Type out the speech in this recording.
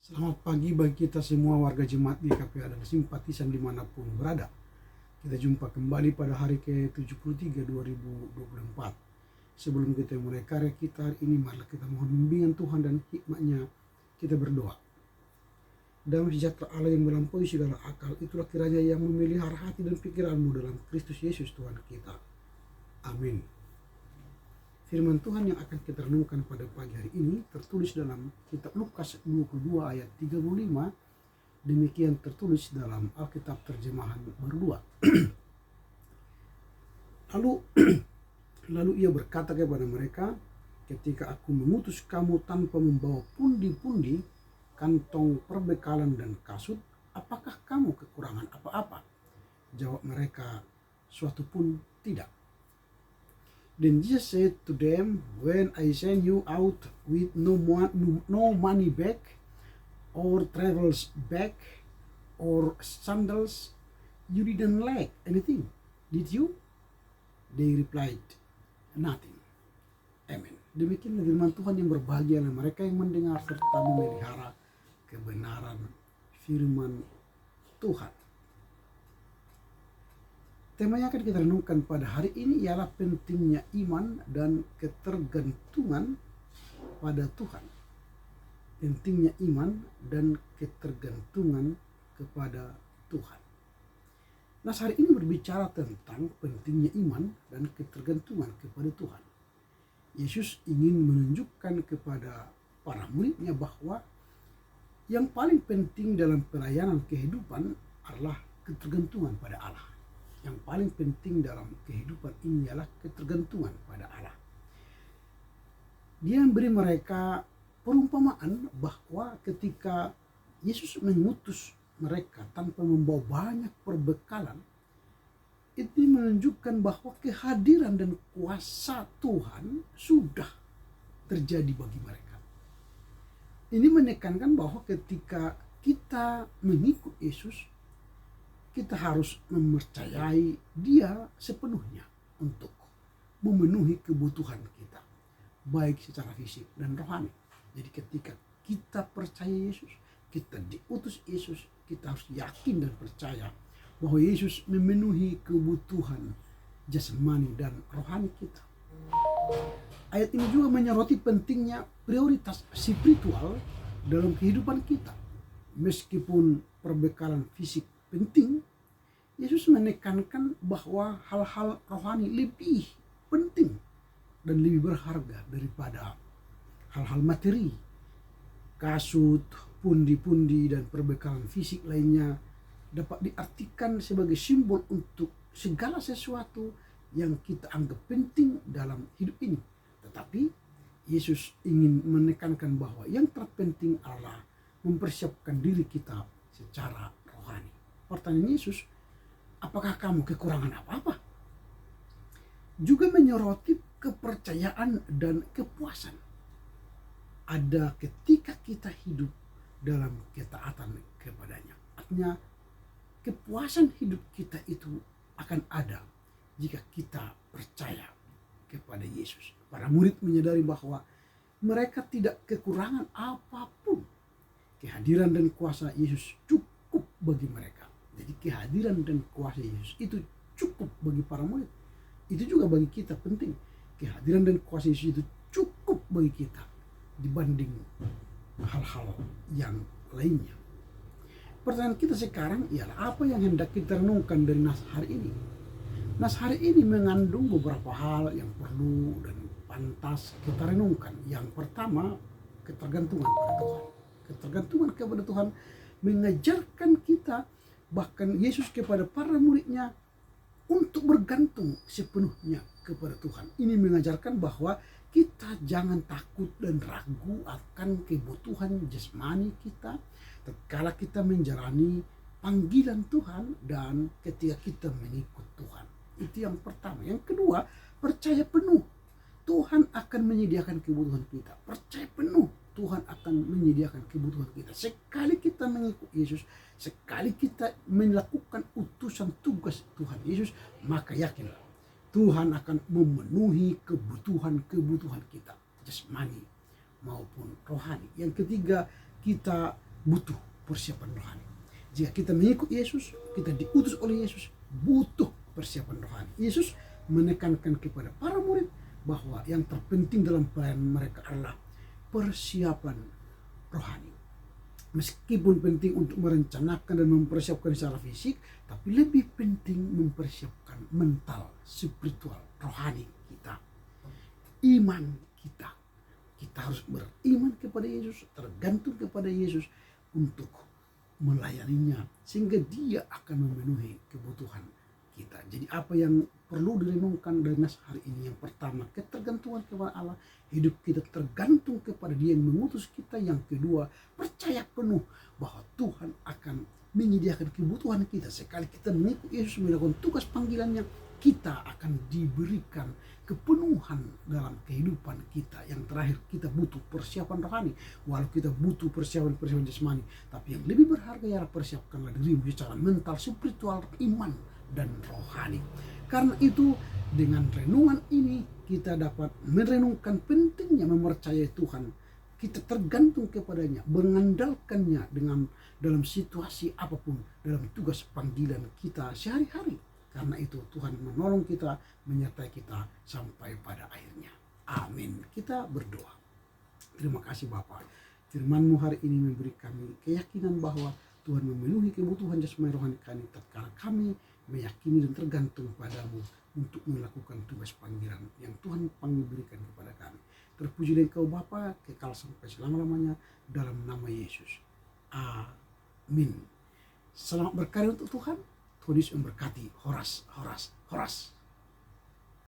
Selamat pagi bagi kita semua warga jemaat GKPA dan simpatisan dimanapun berada. Kita jumpa kembali pada hari ke-73 2024. Sebelum kita mulai karya kita hari ini, marilah kita mohon bimbingan Tuhan dan hikmat-Nya. Kita berdoa. Damai sejahtera Allah yang melampaui segala akal, itulah kiranya yang memelihara hati dan pikiranmu dalam Kristus Yesus Tuhan kita. Amin. Firman Tuhan yang akan kita renungkan pada pagi hari ini tertulis dalam kitab Lukas 22 ayat 35. Demikian tertulis dalam Alkitab terjemahan baru 2. Lalu ia berkata kepada mereka, ketika aku mengutus kamu tanpa membawa pundi-pundi, kantong perbekalan dan kasut, apakah kamu kekurangan apa-apa? Jawab mereka, suatu pun tidak. Then Jesus said to them, when I send you out with no money bag, or travel's bag, or sandals, you didn't lack anything, did you? They replied, nothing. Amen. Demikian firman Tuhan yang berbahagialah mereka yang mendengar serta memelihara kebenaran firman Tuhan. Tema yang akan kita renungkan pada hari ini ialah pentingnya iman dan ketergantungan pada Tuhan. Pentingnya iman dan ketergantungan kepada Tuhan. Nah, hari ini berbicara tentang pentingnya iman dan ketergantungan kepada Tuhan. Yesus ingin menunjukkan kepada para muridnya bahwa yang paling penting dalam pelayanan kehidupan adalah ketergantungan pada Allah. Yang paling penting dalam kehidupan ini adalah ketergantungan pada Allah. Dia memberi mereka perumpamaan bahwa ketika Yesus mengutus mereka tanpa membawa banyak perbekalan, itu menunjukkan bahwa kehadiran dan kuasa Tuhan sudah terjadi bagi mereka. Ini menekankan bahwa ketika kita mengikut Yesus, kita harus mempercayai Dia sepenuhnya untuk memenuhi kebutuhan kita, baik secara fisik dan rohani. Jadi ketika kita percaya Yesus, kita diutus Yesus, kita harus yakin dan percaya bahwa Yesus memenuhi kebutuhan jasmani dan rohani kita. Ayat ini juga menyoroti pentingnya prioritas spiritual dalam kehidupan kita. Meskipun perbekalan fisik penting, Yesus menekankan bahwa hal-hal rohani lebih penting dan lebih berharga daripada hal-hal materi. Kasut, pundi-pundi, dan perbekalan fisik lainnya dapat diartikan sebagai simbol untuk segala sesuatu yang kita anggap penting dalam hidup ini. Tetapi Yesus ingin menekankan bahwa yang terpenting adalah mempersiapkan diri kita secara rohani. Pertanyaan Yesus, apakah kamu kekurangan apa-apa? Juga menyoroti kepercayaan dan kepuasan. Ada ketika kita hidup dalam ketaatan kepadanya. Artinya kepuasan hidup kita itu akan ada jika kita percaya kepada Yesus. Para murid menyadari bahwa mereka tidak kekurangan apapun. Kehadiran dan kuasa Yesus cukup bagi mereka. Jadi kehadiran dan kuasa Yesus itu cukup bagi para murid. Itu juga bagi kita penting. Kehadiran dan kuasa Yesus itu cukup bagi kita dibanding hal-hal yang lainnya. Pertanyaan kita sekarang ialah apa yang hendak kita renungkan dari nas hari ini? Nas hari ini mengandung beberapa hal yang perlu dan pantas kita renungkan. Yang pertama, ketergantungan pada Tuhan. Ketergantungan kepada Tuhan mengajarkan kita, bahkan Yesus kepada para muridnya, untuk bergantung sepenuhnya kepada Tuhan. Ini mengajarkan bahwa kita jangan takut dan ragu akan kebutuhan jasmani kita tatkala kita menjalani panggilan Tuhan dan ketika kita mengikut Tuhan. Itu yang pertama. Yang kedua, percaya penuh Tuhan akan menyediakan kebutuhan kita. Percaya penuh Tuhan akan menyediakan kebutuhan kita. Sekali kita mengikut Yesus, sekali kita melakukan utusan tugas Tuhan Yesus, maka yakinlah Tuhan akan memenuhi kebutuhan-kebutuhan kita, jasmani maupun rohani. Yang ketiga, kita butuh persiapan rohani. Jika kita mengikut Yesus, kita diutus oleh Yesus, butuh persiapan rohani. Yesus menekankan kepada para murid bahwa yang terpenting dalam pelayanan mereka adalah persiapan rohani. Meskipun penting untuk merencanakan dan mempersiapkan secara fisik, tapi lebih penting mempersiapkan mental, spiritual, rohani kita. Iman kita. Kita harus beriman kepada Yesus, tergantung kepada Yesus untuk melayaninya, sehingga dia akan memenuhi kebutuhan kita. Jadi apa yang perlu direnungkan dari nas hari ini? Yang pertama, ketergantungan kepada Allah. Hidup kita tergantung kepada Dia yang mengutus kita. Yang kedua, percaya penuh bahwa Tuhan akan menyediakan kebutuhan kita. Sekali kita mengikut Yesus, melakukan tugas panggilannya, kita akan diberikan kepenuhan dalam kehidupan kita. Yang terakhir, kita butuh persiapan rohani. Walau kita butuh persiapan jasmani, tapi yang lebih berharga ialah persiapkanlah dirimu secara mental, spiritual, iman, dan rohani. Karena itu, dengan renungan ini kita dapat merenungkan pentingnya mempercayai Tuhan. Kita tergantung kepadanya, mengandalkannya dalam situasi apapun, dalam tugas panggilan kita sehari-hari. Karena itu Tuhan menolong kita, menyertai kita sampai pada akhirnya. Amin. Kita berdoa. Terima kasih Bapa. Firman-Mu hari ini memberi kami keyakinan bahwa Tuhan memenuhi kebutuhan jasmani rohani kami tatkala kami meyakini dan tergantung padamu untuk melakukan tugas panggilan yang Tuhan berikan kepada kami. Terpuji Engkau Bapa, kekal sampai selama-lamanya, dalam nama Yesus. Amin. Selamat berkarya untuk Tuhan. Tuhan Yesus memberkati. Horas, horas, horas.